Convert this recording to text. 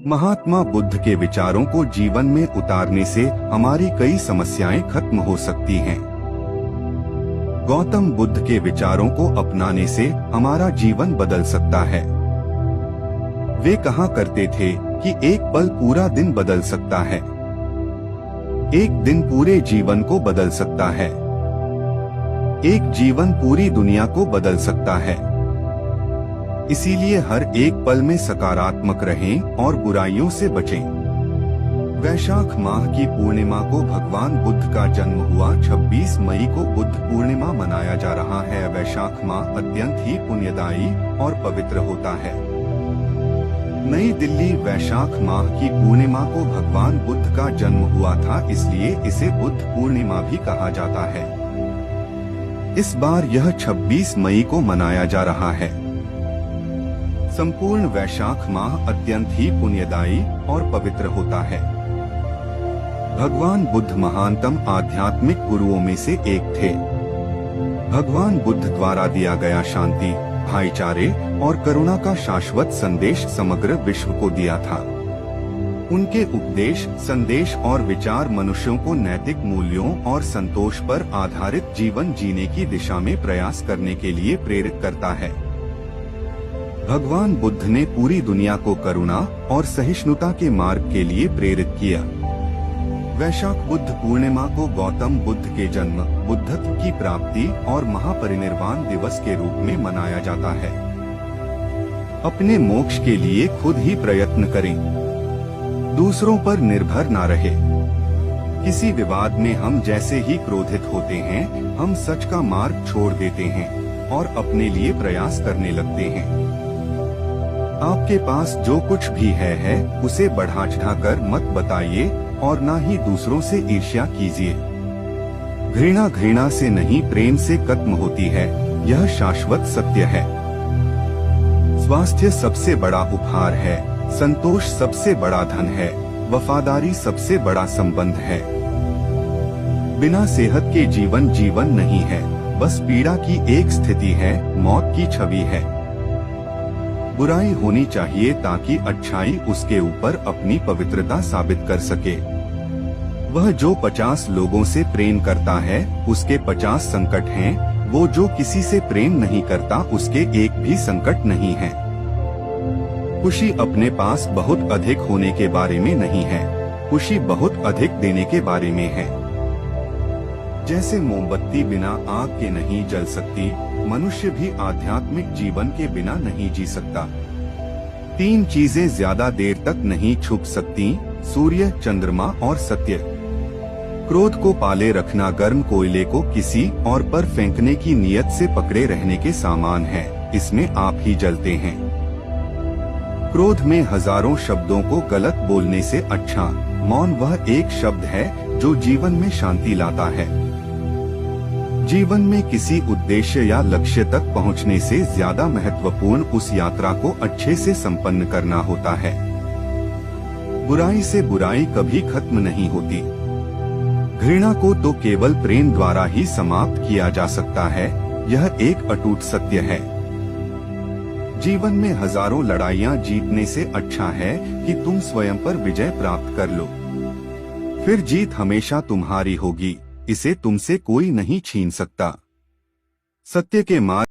महात्मा बुद्ध के विचारों को जीवन में उतारने से हमारी कई समस्याएं खत्म हो सकती हैं। गौतम बुद्ध के विचारों को अपनाने से हमारा जीवन बदल सकता है। वे कहा करते थे कि एक पल पूरा दिन बदल सकता है, एक दिन पूरे जीवन को बदल सकता है, एक जीवन पूरी दुनिया को बदल सकता है। इसीलिए हर एक पल में सकारात्मक रहें और बुराइयों से बचें। वैशाख माह की पूर्णिमा को भगवान बुद्ध का जन्म हुआ। 26 मई को बुद्ध पूर्णिमा मनाया जा रहा है। वैशाख माह अत्यंत ही पुण्यदायी और पवित्र होता है। नई दिल्ली वैशाख माह की पूर्णिमा को भगवान बुद्ध का जन्म हुआ था, इसलिए इसे बुद्ध पूर्णिमा भी कहा जाता है। इस बार यह 26 मई को मनाया जा रहा है। संपूर्ण वैशाख माह अत्यंत ही पुण्यदायी और पवित्र होता है। भगवान बुद्ध महानतम आध्यात्मिक गुरुओं में से एक थे। भगवान बुद्ध द्वारा दिया गया शांति, भाईचारे और करुणा का शाश्वत संदेश समग्र विश्व को दिया था। उनके उपदेश, संदेश और विचार मनुष्यों को नैतिक मूल्यों और संतोष पर आधारित जीवन जीने की दिशा में प्रयास करने के लिए प्रेरित करता है। भगवान बुद्ध ने पूरी दुनिया को करुणा और सहिष्णुता के मार्ग के लिए प्रेरित किया। वैशाख बुद्ध पूर्णिमा को गौतम बुद्ध के जन्म, बुद्धत्व की प्राप्ति और महापरिनिर्वाण दिवस के रूप में मनाया जाता है। अपने मोक्ष के लिए खुद ही प्रयत्न करें, दूसरों पर निर्भर न रहे। किसी विवाद में हम जैसे ही क्रोधित होते हैं, हम सच का मार्ग छोड़ देते हैं और अपने लिए प्रयास करने लगते हैं। आपके पास जो कुछ भी है उसे बढ़ा चढ़ाकर मत बताइए और ना ही दूसरों से ईर्ष्या कीजिए। घृणा घृणा से नहीं, प्रेम से खत्म होती है, यह शाश्वत सत्य है। स्वास्थ्य सबसे बड़ा उपहार है, संतोष सबसे बड़ा धन है, वफादारी सबसे बड़ा संबंध है। बिना सेहत के जीवन जीवन नहीं है, बस पीड़ा की एक स्थिति है, मौत की छवि है। बुराई होनी चाहिए ताकि अच्छाई उसके ऊपर अपनी पवित्रता साबित कर सके। वह जो 50 लोगों से प्रेम करता है उसके 50 संकट हैं, वो जो किसी से प्रेम नहीं करता उसके एक भी संकट नहीं है। खुशी अपने पास बहुत अधिक होने के बारे में नहीं है, खुशी बहुत अधिक देने के बारे में है। जैसे मोमबत्ती बिना आग के नहीं जल सकती, मनुष्य भी आध्यात्मिक जीवन के बिना नहीं जी सकता। 3 चीजें ज्यादा देर तक नहीं छुप सकती, सूर्य, चंद्रमा और सत्य। क्रोध को पाले रखना गर्म कोयले को किसी और पर फेंकने की नियत से पकड़े रहने के समान है, इसमें आप ही जलते हैं। क्रोध में हजारों शब्दों को गलत बोलने से अच्छा मौन वह एक शब्द है जो जीवन में शांति लाता है। जीवन में किसी उद्देश्य या लक्ष्य तक पहुंचने से ज्यादा महत्वपूर्ण उस यात्रा को अच्छे से संपन्न करना होता है। बुराई से बुराई कभी खत्म नहीं होती। घृणा को तो केवल प्रेम द्वारा ही समाप्त किया जा सकता है, यह एक अटूट सत्य है। जीवन में हजारों लड़ाइयां जीतने से अच्छा है कि तुम स्वयं पर विजय प्राप्त कर लो। फिर जीत हमेशा तुम्हारी होगी, इसे तुमसे कोई नहीं छीन सकता। सत्य के मार्ग